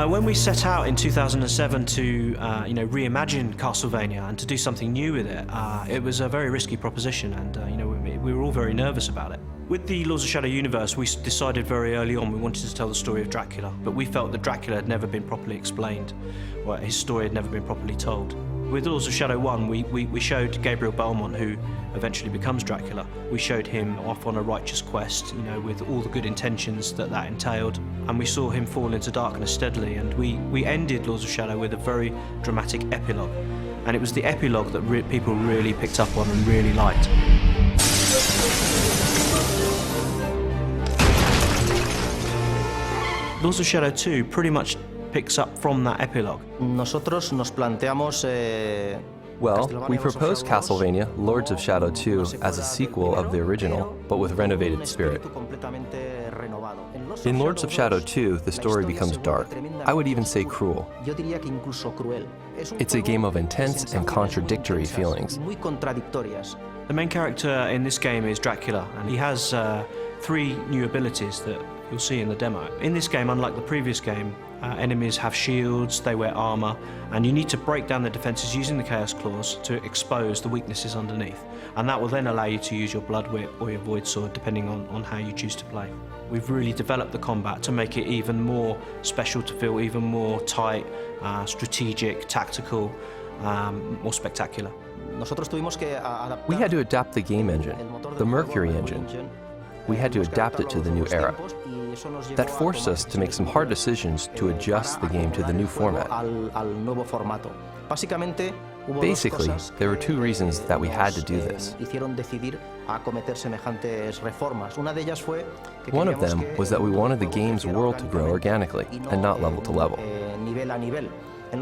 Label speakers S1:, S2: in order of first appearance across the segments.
S1: When we set out in 2007 to reimagine Castlevania and to do something new with it, it was a very risky proposition, and we were all very nervous about it. With the Lords of Shadow universe, we decided very early on we wanted to tell the story of Dracula, but we felt that Dracula had never been properly explained, or his story had never been properly told. With Lords of Shadow 1, we showed Gabriel Belmont, who eventually becomes Dracula. We showed him off on a righteous quest, with all the good intentions that entailed, and we saw him fall into darkness steadily, and we ended Lords of Shadow with a very dramatic epilogue, and it was the epilogue that people really picked up on and really liked. Lords of Shadow 2 pretty much picks up from that epilogue.
S2: Nosotros nos planteamos
S3: Well, we proposed Castlevania Lords of Shadow 2 as a sequel of the original, but with renovated spirit. In Lords of Shadow 2, the story becomes dark. I would even say cruel. It's a game of intense and contradictory feelings.
S1: The main character in this game is Dracula, and he has 3 new abilities that you'll see in the demo. In this game, unlike the previous game, enemies have shields, they wear armor, and you need to break down the defenses using the Chaos Claws to expose the weaknesses underneath. And that will then allow you to use your Blood Whip or your Void Sword, depending on how you choose to play. We've really developed the combat to make it even more special, to feel even more tight, strategic, tactical, more spectacular.
S3: We had to adapt the game engine, the Mercury engine. We had to adapt it to the new era. That forced us to make some hard decisions to adjust the game to the new format. Basically, there were 2 reasons that we had to do this. One of them was that we wanted the game's world to grow organically and not level to level. In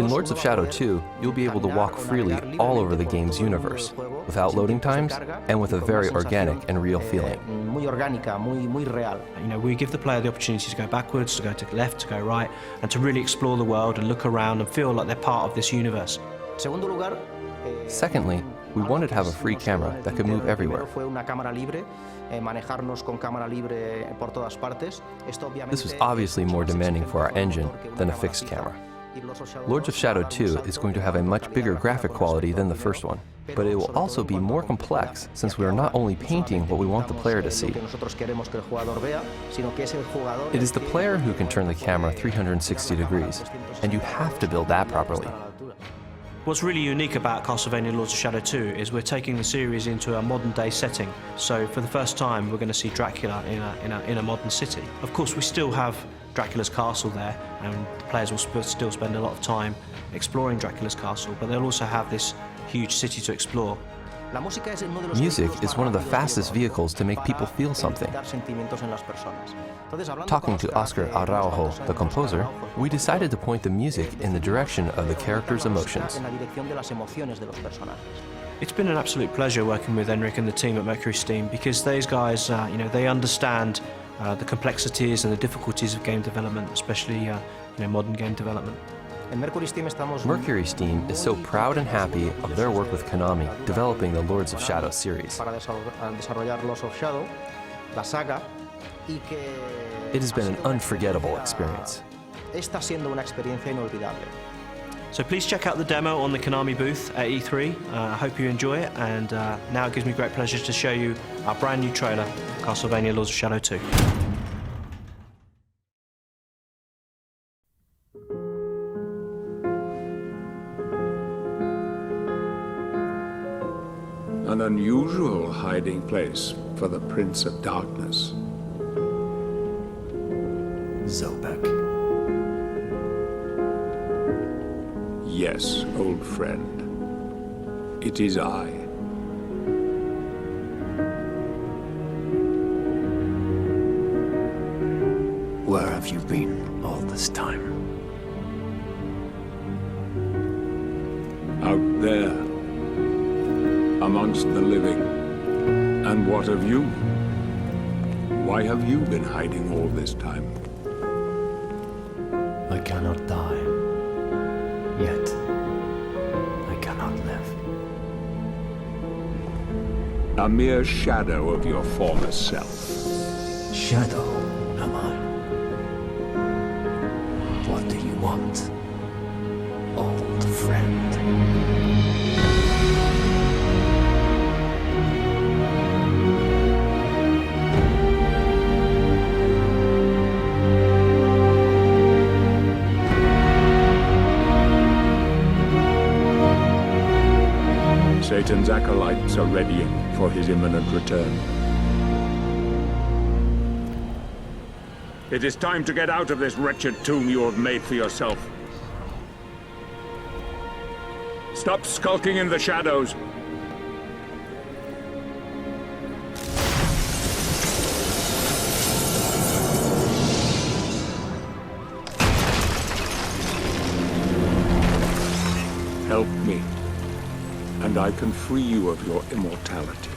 S3: Lords of Shadow 2, you'll be able to walk freely all over the game's universe, without loading times and with a very organic and real feeling.
S1: We give the player the opportunity to go backwards, to go to the left, to go right, and to really explore the world and look around and feel like they're part of this universe.
S3: Secondly, we wanted to have a free camera that could move everywhere. This was obviously more demanding for our engine than a fixed camera. Lords of Shadow 2 is going to have a much bigger graphic quality than the first one, but it will also be more complex since we are not only painting what we want the player to see. It is the player who can turn the camera 360 degrees, and you have to build that properly.
S1: What's really unique about Castlevania Lords of Shadow 2 is we're taking the series into a modern day setting. So for the first time we're going to see Dracula in a modern city. Of course we still have Dracula's castle there, and the players will still spend a lot of time exploring Dracula's castle, but they'll also have this huge city to explore.
S3: Music is one of the fastest vehicles to make people feel something. Talking to Oscar Araujo, the composer, we decided to point the music in the direction of the characters' emotions.
S1: It's been an absolute pleasure working with Enric and the team at Mercury Steam, because those guys, they understand the complexities and the difficulties of game development, especially modern game development.
S3: Mercury Steam is so proud and happy of their work with Konami developing the Lords of Shadow series. It has been an unforgettable experience.
S1: So please check out the demo on the Konami booth at E3. I hope you enjoy it, and now it gives me great pleasure to show you our brand new trailer, Castlevania Lords of Shadow 2.
S4: An unusual hiding place for the Prince of Darkness.
S5: Zobek.
S4: Yes, old friend. It is I.
S5: Where have you been all this time?
S4: Out there, amongst the living. And what of you? Why have you been hiding all this time?
S5: I cannot die. Yet, I cannot live.
S4: A mere shadow of your former self.
S5: Shadow, am I? What
S4: acolytes are ready for his imminent return. It is time to get out of this wretched tomb you have made for yourself. Stop skulking in the shadows. Help me, and I can free you of your immortality.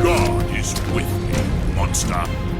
S6: God is with me, monster.